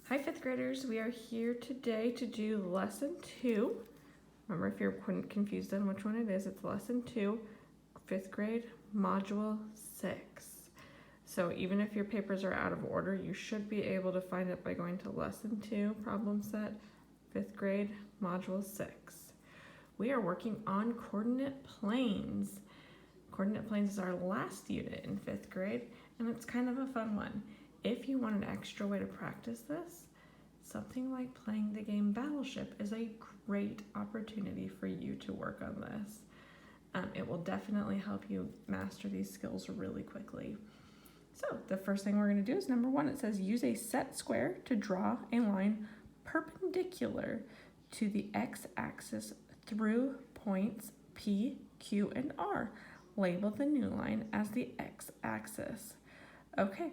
Hi fifth graders, we are here today to do lesson 2. Remember, if you're confused on which one it is, it's lesson 2, fifth grade, module 6. So even if your papers are out of order, you should be able to find it by going to lesson 2, problem set, fifth grade, module 6. We are working on coordinate planes. Coordinate planes is our last unit in fifth grade, and it's kind of a fun one. If you want an extra way to practice this, something like playing the game Battleship is a great opportunity for you to work on this. It will definitely help you master these skills really quickly. So the first thing we're going to do is number 1. It says use a set square to draw a line perpendicular to the x-axis through points P, Q, and R. Label the new line as the x-axis. Okay,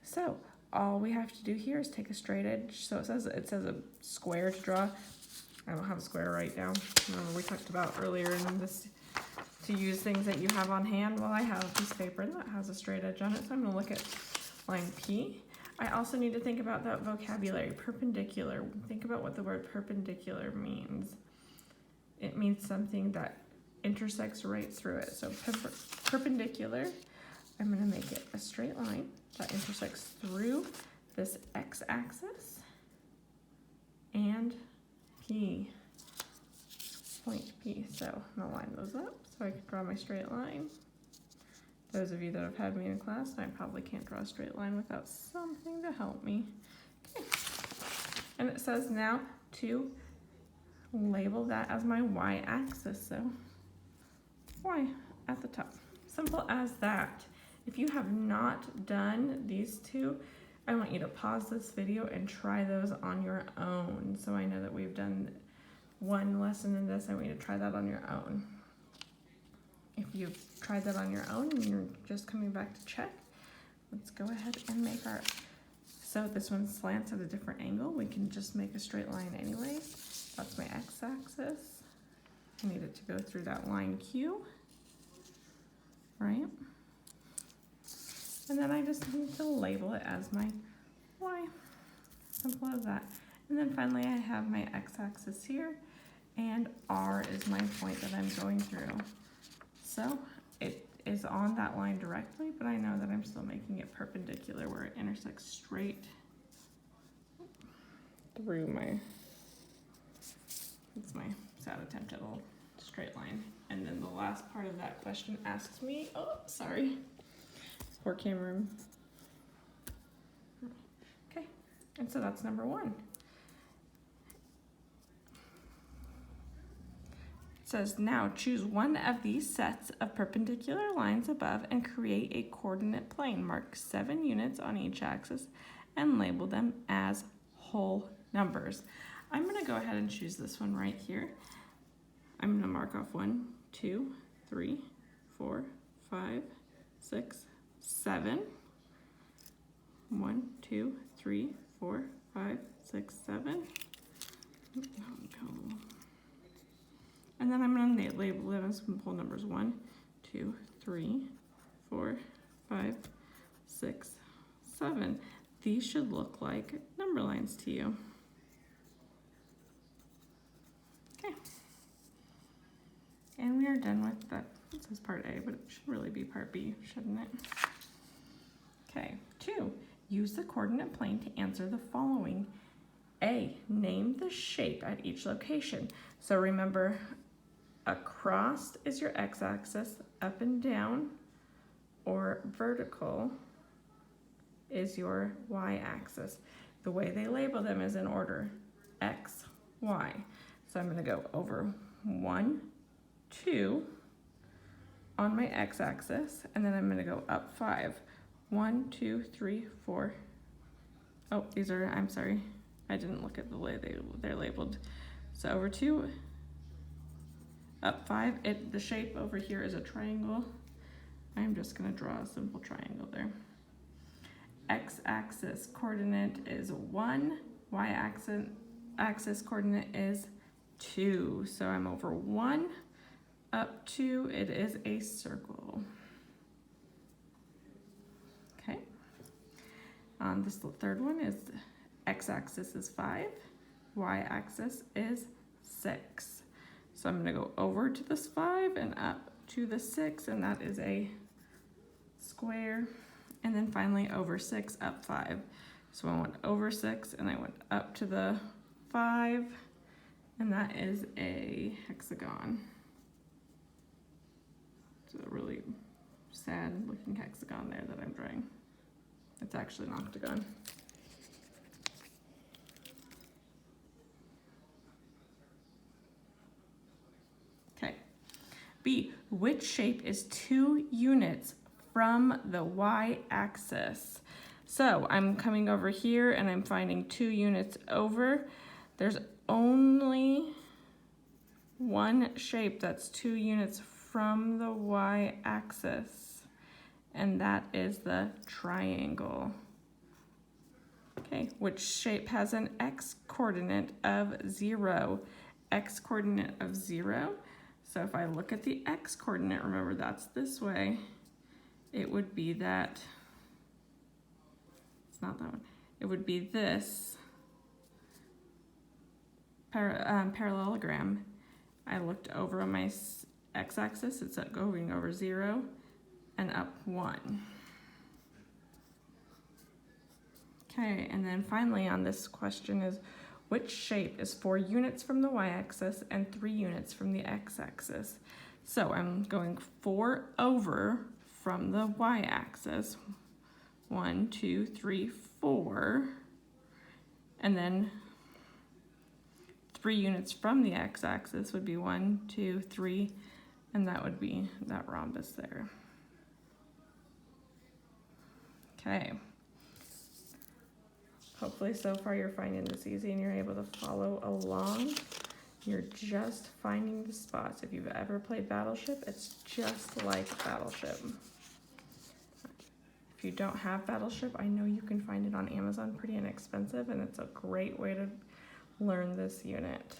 so all we have to do here is take a straight edge. So it says a square to draw. I don't have a square right now. Remember we talked about earlier in this to use things that you have on hand. Well, I have a piece of paper that has a straight edge on it, so I'm going to look at line P. I also need to think about that vocabulary, perpendicular. Think about what the word perpendicular means. It means something that intersects right through it. So perpendicular, I'm going to make it a straight line that intersects through this x-axis and P, point P. So I'm going to line those up so I can draw my straight line. Those of you that have had me in class, I probably can't draw a straight line without something to help me. Okay. And it says now to label that as my y-axis. So Y at the top. Simple as that. If you have not done these two, I want you to pause this video and try those on your own. So I know that we've done one lesson in this. I want you to try that on your own. If you've tried that on your own and you're just coming back to check, let's go ahead and make our, so this one slants at a different angle. We can just make a straight line anyways. That's my x-axis. I need it to go through that line Q, right? And then I just need to label it as my y. Simple as that. And then finally I have my x-axis here, and R is my point that I'm going through. So it is on that line directly, but I know that I'm still making it perpendicular where it intersects straight through my, it's my sad attempt at a straight line. And then the last part of that question asks me, oh, sorry. Poor camera. Okay, and so that's number 1. It says now choose one of these sets of perpendicular lines above and create a coordinate plane. Mark 7 units on each axis and label them as whole numbers. I'm going to go ahead and choose this one right here. I'm going to mark off 1, 2, 3, 4, 5, 6, 7. 1, 2, 3, 4, 5, 6, 7. And then I'm going to label it as whole numbers 1, 2, 3, 4, 5, 6, 7. These should look like number lines to you. Okay. And we are done with that. It says part A, but it should really be part B, shouldn't it? Okay, 2. Use the coordinate plane to answer the following. A, name the shape at each location. So remember, across is your x-axis, up and down, or vertical is your y-axis. The way they label them is in order, x, y. So I'm going to go over 1, 2 on my x-axis, and then I'm going to go up 5. 1, 2, 3, 4. Oh, these are, I'm sorry, I didn't look at the way they're labeled. So over 2, up 5. The shape over here is a triangle. I'm just going to draw a simple triangle there. X-axis coordinate is 1. Y-axis coordinate is 2. So I'm over 1, up 2. It is a circle. Okay. This third one is x-axis is 5, y-axis is 6. So I'm going to go over to this 5 and up to the 6, and that is a square. And then finally over 6, up 5. So I went over 6 and I went up to the 5, and that is a hexagon. It's a really sad looking hexagon there that I'm drawing. It's actually an octagon. Okay. B, which shape is 2 units from the y-axis? So I'm coming over here and I'm finding 2 units over. There's only one shape that's 2 units from the y-axis, and that is the triangle. Okay, which shape has an x-coordinate of 0? X-coordinate of 0. So if I look at the x-coordinate, remember that's this way, it would be that, it's not that one, it would be this parallelogram. I looked over on my x-axis, it's going over 0 and up 1. Okay, and then finally on this question is, which shape is 4 units from the y-axis and 3 units from the x-axis? So I'm going 4 over from the y-axis, 1, 2, 3, 4, and then 3 units from the x-axis would be 1, 2, 3, and that would be that rhombus there. Okay. Hopefully so far you're finding this easy and you're able to follow along. You're just finding the spots. If you've ever played Battleship, it's just like Battleship. If you don't have Battleship, I know you can find it on Amazon pretty inexpensive, and it's a great way to learn this unit.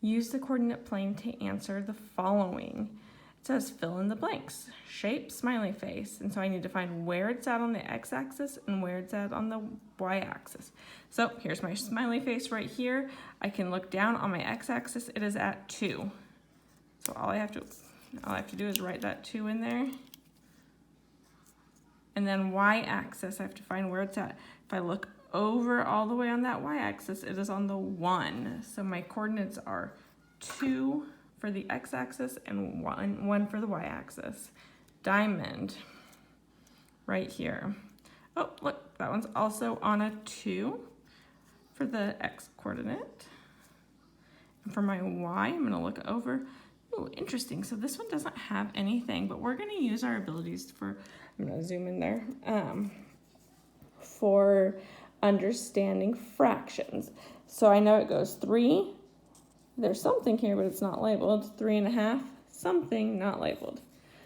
Use the coordinate plane to answer the following. It says fill in the blanks. Shape, smiley face. And so I need to find where it's at on the x-axis and where it's at on the y-axis. So here's my smiley face right here. I can look down on my x-axis. It is at 2. So all I have to do is write that 2 in there. And then y-axis, I have to find where it's at. If I look over all the way on that y-axis, it is on the 1. So my coordinates are 2 for the x-axis and 1 for the y-axis. Diamond right here. Oh, look, that one's also on a 2 for the x-coordinate. And for my y, I'm going to look over. Ooh, interesting. So this one doesn't have anything, but we're going to use our abilities for, I'm going to zoom in there, for understanding fractions. So I know it goes 3. There's something here, but it's not labeled. 3.5, something not labeled.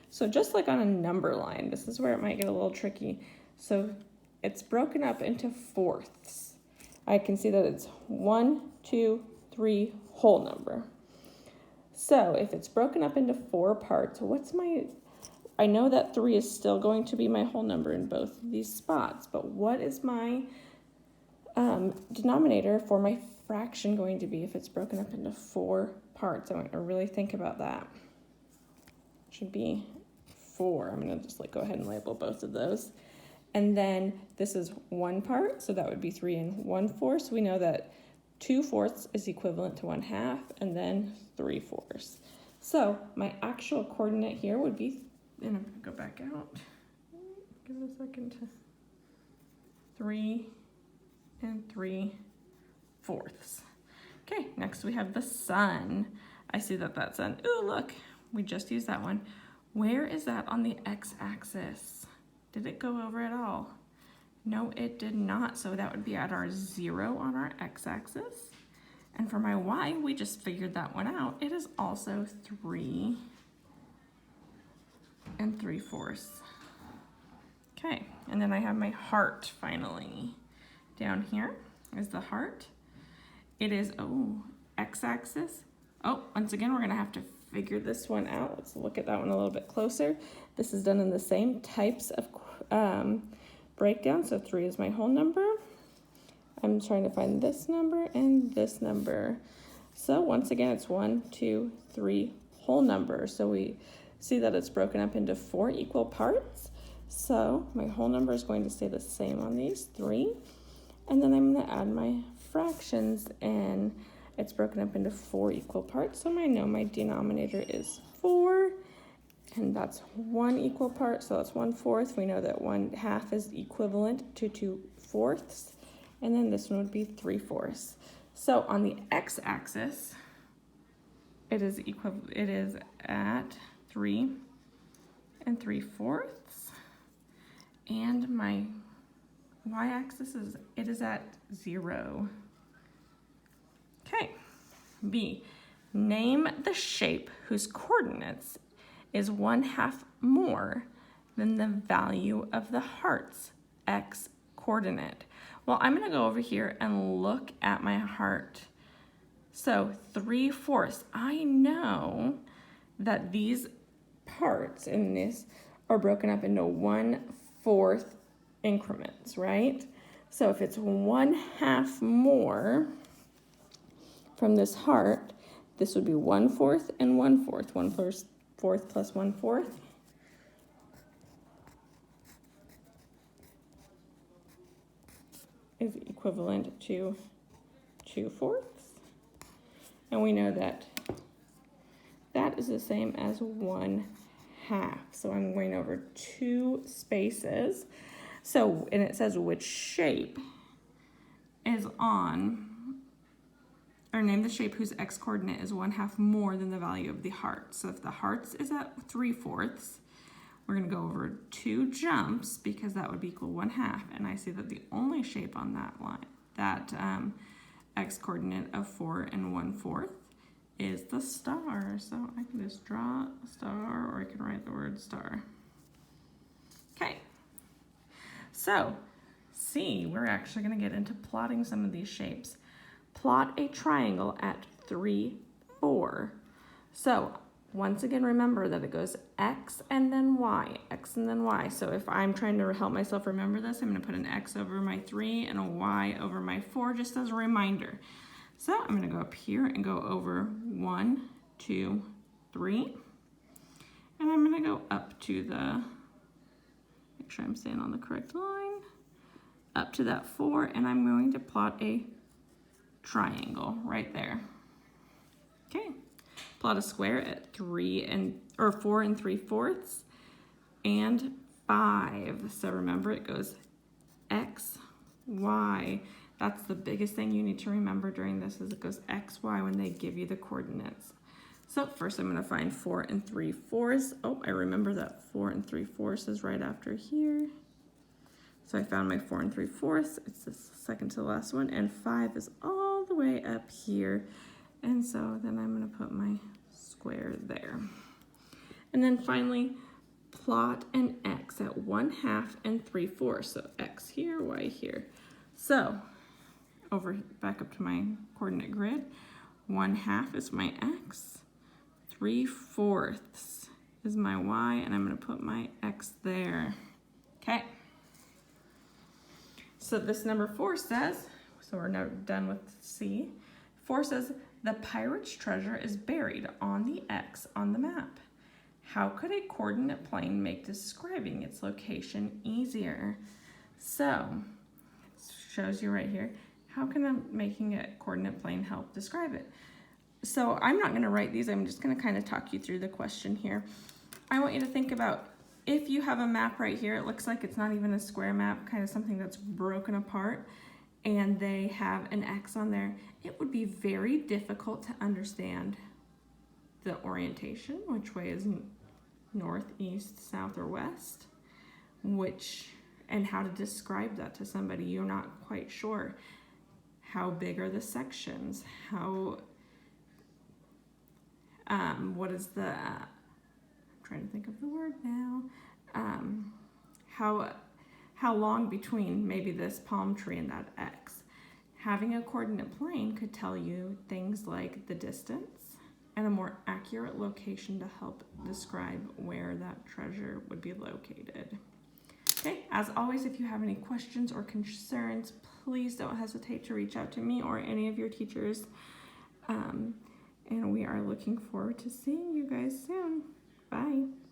So just like on a number line, this is where it might get a little tricky. So it's broken up into fourths. I can see that it's 1, 2, 3 whole number. So if it's broken up into 4 parts, I know that 3 is still going to be my whole number in both of these spots, but what is my denominator for my fraction going to be if it's broken up into 4 parts? I want to really think about that. It should be 4. I'm going to just go ahead and label both of those. And then this is 1 part, so that would be 3 1/4. So we know that 2/4 is equivalent to 1/2, and then 3/4. So my actual coordinate here would be, and I'm going to go back out. Give it a second to 3 3/4. Okay, next we have the sun. I see that sun. Ooh, look, we just used that one. Where is that on the x-axis? Did it go over at all? No, it did not. So that would be at our 0 on our x-axis. And for my y, we just figured that one out. It is also 3 3/4. Okay, and then I have my heart finally. Down here is the heart. It is, x-axis. Oh, once again, we're gonna have to figure this one out. Let's look at that one a little bit closer. This is done in the same types of breakdown. So 3 is my whole number. I'm trying to find this number and this number. So once again, it's 1, 2, 3 whole numbers. So we see that it's broken up into 4 equal parts. So my whole number is going to stay the same on these 3. And then I'm going to add my fractions in. It's broken up into 4 equal parts. So I know my denominator is 4. And that's 1 equal part. So that's 1/4. We know that 1/2 is equivalent to 2/4. And then this one would be 3/4. So on the x-axis, it is at 3 3/4, and my y-axis is at 0. Okay. B. Name the shape whose coordinates is 1/2 more than the value of the heart's x coordinate. Well, I'm going to go over here and look at my heart. So 3/4. I know that these parts in this are broken up into 1/4 increments, right? So if it's 1/2 more from this heart, this would be 1/4 and 1/4. 1/4 plus 1/4. Is equivalent to 2/4. And we know that that is the same as 1/2. So I'm going over 2 spaces. So, and it says which shape is on, or name the shape whose x coordinate is 1/2 more than the value of the heart. So if the heart is at 3/4, we're going to go over 2 jumps because that would equal 1/2. And I see that the only shape on that line, that x coordinate of 4 1/4, is the star. So I can just draw a star, or I can write the word star. Okay. So C, we're actually going to get into plotting some of these shapes. Plot a triangle at 3, 4. So once again, remember that it goes x and then y, x and then y. So if I'm trying to help myself remember this, I'm going to put an x over my 3 and a y over my 4 just as a reminder. So I'm going to go up here and go over 1, 2, 3. And I'm going to go up to the, make sure I'm staying on the correct line, up to that 4, and I'm going to plot a triangle right there. Okay. Plot a square at 4 3/4 and 5. So remember, it goes x, y. That's the biggest thing you need to remember during this, is it goes x, y when they give you the coordinates. So first I'm going to find 4 3/4. Oh, I remember that 4 3/4 is right after here. So I found my 4 3/4. It's the second to the last one, and 5 is all the way up here. And so then I'm going to put my square there. And then finally, plot an x at 1/2 and 3/4. So x here, y here. So over back up to my coordinate grid, 1/2 is my x, 3/4 is my y, and I'm going to put my x there. Okay. So this number 4 says, so we're now done with C. 4 says, the pirate's treasure is buried on the X on the map. How could a coordinate plane make describing its location easier? So, it shows you right here. How can making a coordinate plane help describe it? So I'm not going to write these. I'm just going to kind of talk you through the question here. I want you to think about, if you have a map right here, it looks like it's not even a square map, kind of something that's broken apart, and they have an X on there, it would be very difficult to understand the orientation, which way is north, east, south, or west, and how to describe that to somebody. You're not quite sure. How big are the sections? What is the, I'm trying to think of the word now, how long between maybe this palm tree and that X. Having a coordinate plane could tell you things like the distance and a more accurate location to help describe where that treasure would be located. Okay, as always, if you have any questions or concerns, please don't hesitate to reach out to me or any of your teachers. And we are looking forward to seeing you guys soon. Bye.